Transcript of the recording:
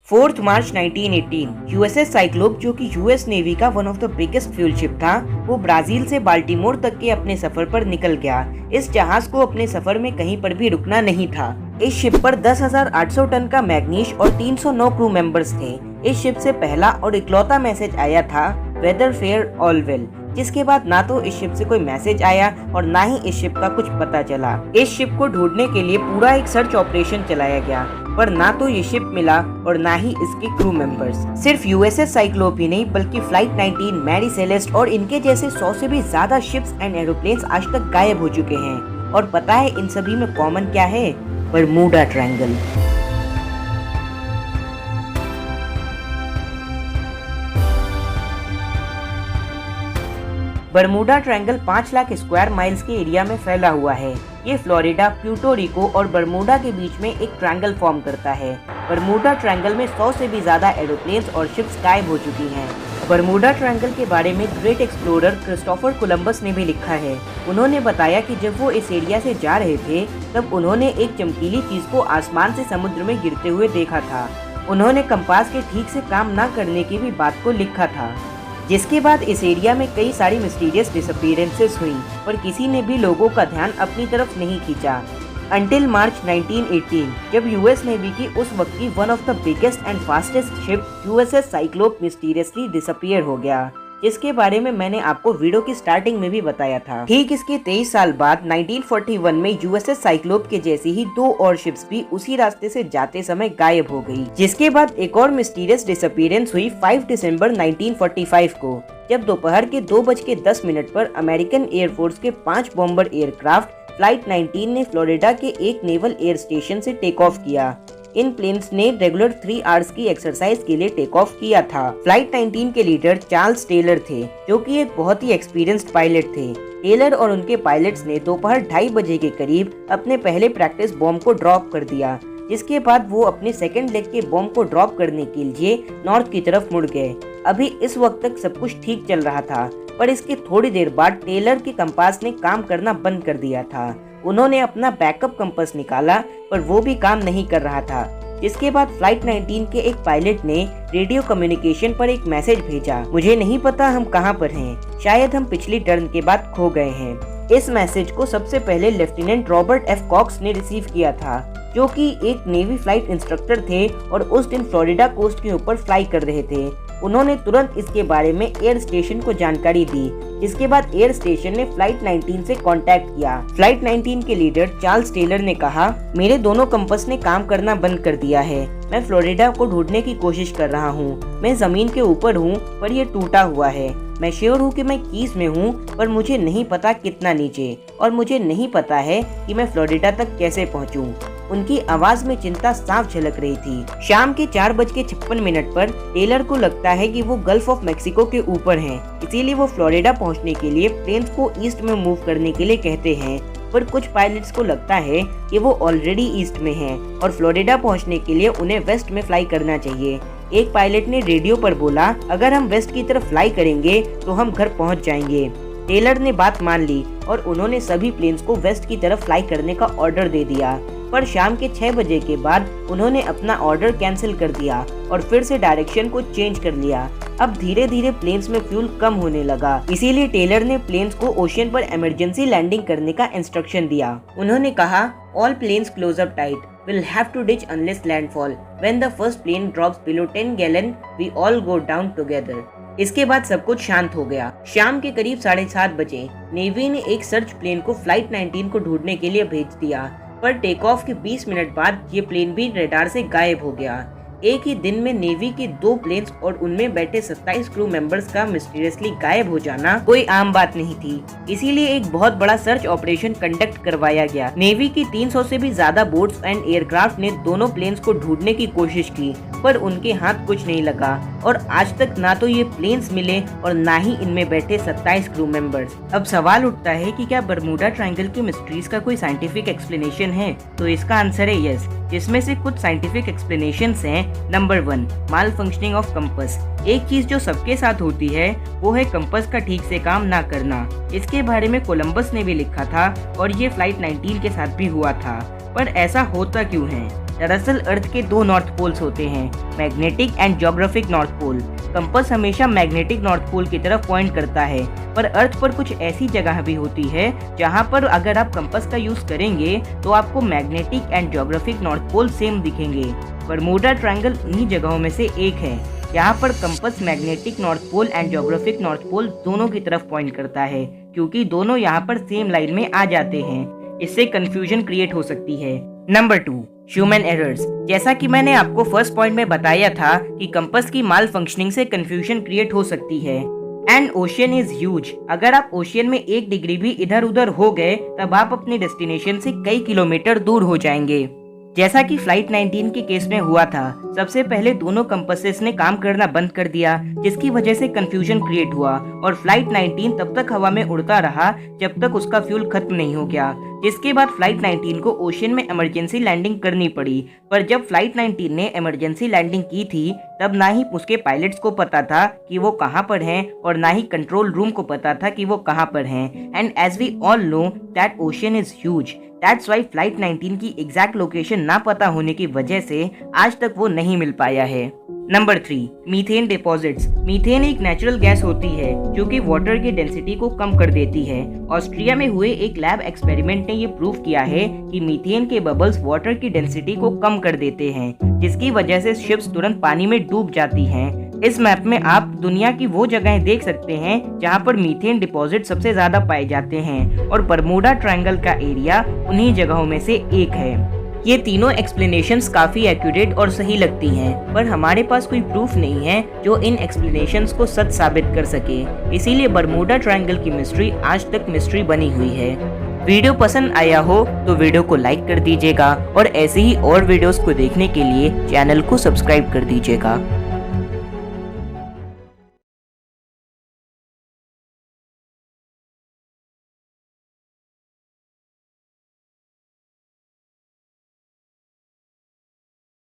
4 मार्च 1918 USS Cyclops, जो कि US navy का one of the biggest fuel ship था, वो ब्राजील से बाल्टीमोर तक के अपने सफर पर निकल गया। इस जहाज को अपने सफर में कहीं पर भी रुकना नहीं था। इस शिप पर 10,800 टन का मैग्नीश और 309 क्रू मेंबर्स थे। इस शिप से पहला और इकलौता मैसेज आया था वेदर फेयर ऑल वेल, जिसके बाद ना तो इस शिप से कोई मैसेज आया और ना ही इस शिप का कुछ पता चला। इस शिप को ढूंढने के लिए पूरा एक सर्च ऑपरेशन चलाया गया, पर ना तो ये शिप मिला और ना ही इसके क्रू मेंबर्स। सिर्फ यूएसएस साइक्लोप ही नहीं, बल्कि फ्लाइट 19, मैरी सेलेस्ट और इनके जैसे 100 से भी ज्यादा शिप्स एंड एरोप्लेन्स आज तक गायब हो चुके हैं। और पता है इन सभी में कॉमन क्या है? Bermuda triangle. Bermuda triangle 5 lakh square miles के एरिया में फैला हुआ है। ये फ्लोरिडा, प्यूर्टो रिको और बरमूडा के बीच में एक ट्रायंगल फॉर्म करता है। बरमूडा ट्रायंगल में 100 से भी ज्यादा एरोप्लेन्स और शिप्स गायब हो चुकी हैं। बरमूडा ट्रायंगल के बारे में ग्रेट एक्सप्लोरर क्रिस्टोफर कोलंबस ने भी लिखा है। उन्होंने बताया कि जब वो इस एरिया से जा रहे थे, तब उन्होंने एक चमकीली चीज को आसमान से समुद्र में गिरते हुए देखा था। उन्होंने कंपास के ठीक से काम न करने की भी बात को लिखा था, जिसके बाद इस एरिया में कई सारी मिस्टीरियस डिसअपीयरेंसेस हुई, पर किसी ने भी लोगों का ध्यान अपनी तरफ नहीं खींचा। अंटिल मार्च 1918, जब यूएस नेवी की उस वक्त की one of the biggest and fastest ship USS Cyclops mysteriously disappear हो गया, जिसके बारे में मैंने आपको वीडियो की स्टार्टिंग में भी बताया था। ठीक इसके 23 साल बाद 1941 में यूएसएस साइक्लोप के जैसी ही 2 और शिप्स भी उसी रास्ते से जाते समय गायब हो गई, जिसके बाद एक और मिस्टीरियस डिसअपीयरेंस हुई 5 दिसंबर 1945 को, जब दोपहर के 2:10 पर अमेरिकन एयरफोर्स के 5 बॉम्बर एयरक्राफ्ट फ्लाइट 19 ने फ्लोरिडा के एक नेवल एयर स्टेशन से टेक ऑफ किया। इन प्लेन्स ने रेगुलर 3 आवर्स की एक्सरसाइज के लिए टेक ऑफ किया था। फ्लाइट 19 के लीडर चार्ल्स टेलर थे, जो कि एक बहुत ही एक्सपीरियंस्ड पायलट थे। टेलर और उनके पायलट्स ने दोपहर 2:30 बजे के करीब अपने पहले प्रैक्टिस बॉम्ब को ड्रॉप कर दिया, जिसके बाद वो अपने सेकंड लेग के बॉम्ब को ड्रॉप करने के लिए नॉर्थ की तरफ मुड़ गए। अभी इस वक्त तक सब कुछ ठीक चल रहा था, पर इसके थोड़ी देर बाद टेलर के कंपास ने काम करना बंद कर दिया था। उन्होंने अपना बैकअप कंपास निकाला, पर वो भी काम नहीं कर रहा था, जिसके बाद फ्लाइट 19 के एक पायलट ने रेडियो कम्युनिकेशन पर एक मैसेज भेजा, मुझे नहीं पता हम कहां पर हैं, शायद हम पिछली टर्न के बाद खो गए हैं। इस मैसेज को सबसे पहले लेफ्टिनेंट रॉबर्ट एफ कॉक्स ने रिसीव किया था, जो कि एक नेवी फ्लाइट इंस्ट्रक्टर थे और उस दिन फ्लोरिडा कोस्ट के ऊपर फ्लाई कर रहे थे। उन्होंने तुरंत इसके बारे में एयर स्टेशन को जानकारी दी, जिसके बाद एयर स्टेशन ने फ्लाइट 19 से कांटेक्ट किया। फ्लाइट 19 के लीडर चार्ल्स टेलर ने कहा, मेरे दोनों कंपास ने काम करना बंद कर दिया है। मैं फ्लोरिडा को ढूंढने की कोशिश कर रहा हूँ। मैं जमीन के ऊपर हूँ, पर यह टूटा हुआ है। मैं श्योर हूँ कि मैं कीज में हूँ, पर मुझे नहीं पता कितना नीचे, और मुझे नहीं पता है कि मैं फ्लोरिडा तक कैसे पहुँचूँ। उनकी आवाज में चिंता साफ झलक रही थी। शाम के 4:56 पर टेलर को लगता है कि वो गल्फ ऑफ मेक्सिको के ऊपर हैं, इसीलिए वो फ्लोरिडा पहुंचने के लिए प्लेन्स को ईस्ट में मूव करने के लिए कहते हैं। पर कुछ पायलट्स को लगता है कि वो ऑलरेडी ईस्ट में हैं और फ्लोरिडा पहुंचने के लिए उन्हें वेस्ट में फ्लाई करना चाहिए। एक पायलट ने रेडियो पर बोला, अगर हम वेस्ट की तरफ फ्लाई करेंगे तो हम घर पहुंच जाएंगे। टेलर ने बात मान ली और उन्होंने सभी प्लेन्स को वेस्ट की तरफ फ्लाई करने का ऑर्डर दे दिया। पर शाम के 6 बजे के बाद उन्होंने अपना ऑर्डर कैंसिल कर दिया और फिर से डायरेक्शन को चेंज कर लिया। अब धीरे धीरे प्लेन्स में फ्यूल कम होने लगा, इसीलिए टेलर ने प्लेन्स को ओशियन पर इमरजेंसी लैंडिंग करने का इंस्ट्रक्शन दिया। उन्होंने कहा, all planes close up tight, we'll have to ditch unless landfall. When the first plane drops below 10 gallon, we all go down together. इसके बाद सब कुछ शांत हो गया। शाम के करीब 7:30 बजे नेवी ने एक सर्च प्लेन को फ्लाइट 19 को ढूंढने के लिए भेज दिया, पर टेक ऑफ के 20 मिनट बाद ये प्लेन भी रडार से गायब हो गया। एक ही दिन में नेवी के 2 प्लेन्स और उनमें बैठे 27 क्रू मेंबर्स का मिस्टीरियसली गायब हो जाना कोई आम बात नहीं थी, इसीलिए एक बहुत बड़ा सर्च ऑपरेशन कंडक्ट करवाया गया। नेवी की 300 से भी ज्यादा बोट्स एंड एयरक्राफ्ट ने दोनों प्लेन्स को ढूंढने की कोशिश की, पर उनके हाथ कुछ नहीं लगा और आज तक ना तो ये प्लेन्स मिले और ना ही इनमें बैठे 27 क्रू मेंबर्स। अब सवाल उठता है कि क्या बरमूडा ट्रायंगल की मिस्ट्रीज का कोई साइंटिफिक एक्सप्लेनेशन है? तो इसका आंसर है यस, जिसमें से कुछ साइंटिफिक एक्सप्लेनेशंस हैं। Number 1, mall functioning of compass. एक चीज जो सबके साथ होती है वो है कंपास का ठीक से काम ना करना। इसके बारे में कोलंबस ने भी लिखा था और ये फ्लाइट 19 के साथ भी हुआ था। पर ऐसा होता क्यों है? दरअसल अर्थ के दो नॉर्थ पोल्स होते हैं, magnetic and geographic north pole. Compass हमेशा मैग्नेटिक नॉर्थ पोल की तरफ पॉइंट करता है, पर अर्थ पर कुछ ऐसी जगह भी होती है जहां पर अगर आप कंपास का यूज करेंगे तो आपको magnetic and geographic north pole same दिखेंगे। बरमूडा ट्रायंगल उन्हीं जगहों में से एक है यहाँ पर compass magnetic north pole and geographic north pole दोनों की तरफ पॉइंट करता है, क्योंकि दोनों यहाँ पर सेम लाइन में आ जाते हैं। इससे कंफ्यूजन क्रिएट हो सकती है। Number 2, human errors. जैसा कि मैंने आपको फर्स्ट पॉइंट में बताया था कि कंपास की माल फंक्शनिंग से कंफ्यूजन क्रिएट हो सकती है। And ocean is huge. अगर आप ओशियन में 1 डिग्री भी इधर उधर हो गए तब आप अपने डेस्टिनेशन से कई किलोमीटर दूर हो जाएंगे। जैसा कि फ्लाइट 19 के केस में हुआ था, सबसे पहले दोनों कंपासेस ने काम करना बंद कर दिया, जिसकी वजह से कंफ्यूजन क्रिएट हुआ और फ्लाइट 19 तब तक हवा में उड़ता रहा जब तक उसका फ्यूल खत्म नहीं हो गया, जिसके बाद फ्लाइट 19 को ओशियन में इमरजेंसी लैंडिंग करनी पड़ी। पर जब फ्लाइट 19 ने इमरजेंसी लैंडिंग की थी तब ना ही उसके पायलट्स को पता था कि वो कहां पर हैं और ना ही कंट्रोल रूम को पता था कि वो कहां पर हैं। And as we all know that ocean is huge, that's why flight 19 की एग्जैक्ट लोकेशन ना पता होने की वजह से आज तक वो नहीं मिल पाया है। Number 3, methane deposits. मीथेन एक नेचुरल गैस होती है जो कि वाटर की डेंसिटी को कम कर देती है। ऑस्ट्रिया में हुए एक लैब एक्सपेरिमेंट ने ये प्रूव किया है कि मीथेन के बबल्स वाटर की डेंसिटी को कम कर देते हैं, जिसकी वजह से शिप्स तुरंत पानी में डूब जाती हैं। इस मैप में आप दुनिया की वो जगहें देख सकते हैं जहां पर मीथेन डिपॉजिट सबसे ज्यादा पाए जाते हैं और बरमूडा ट्रायंगल का एरिया उन्हीं जगहों में से एक है। ये तीनों एक्सप्लेनेशंस काफी एक्यूरेट और सही लगती हैं, पर हमारे पास कोई प्रूफ नहीं है जो इन एक्सप्लेनेशंस को सच साबित कर सके। इसीलिए बरमूडा ट्रायंगल की मिस्ट्री आज तक मिस्ट्री बनी हुई है। वीडियो पसंद आया हो तो वीडियो को लाइक कर दीजिएगा और ऐसे ही और वीडियोस को देखने के लिए चैनल को सब्सक्राइब कर दीजिएगा।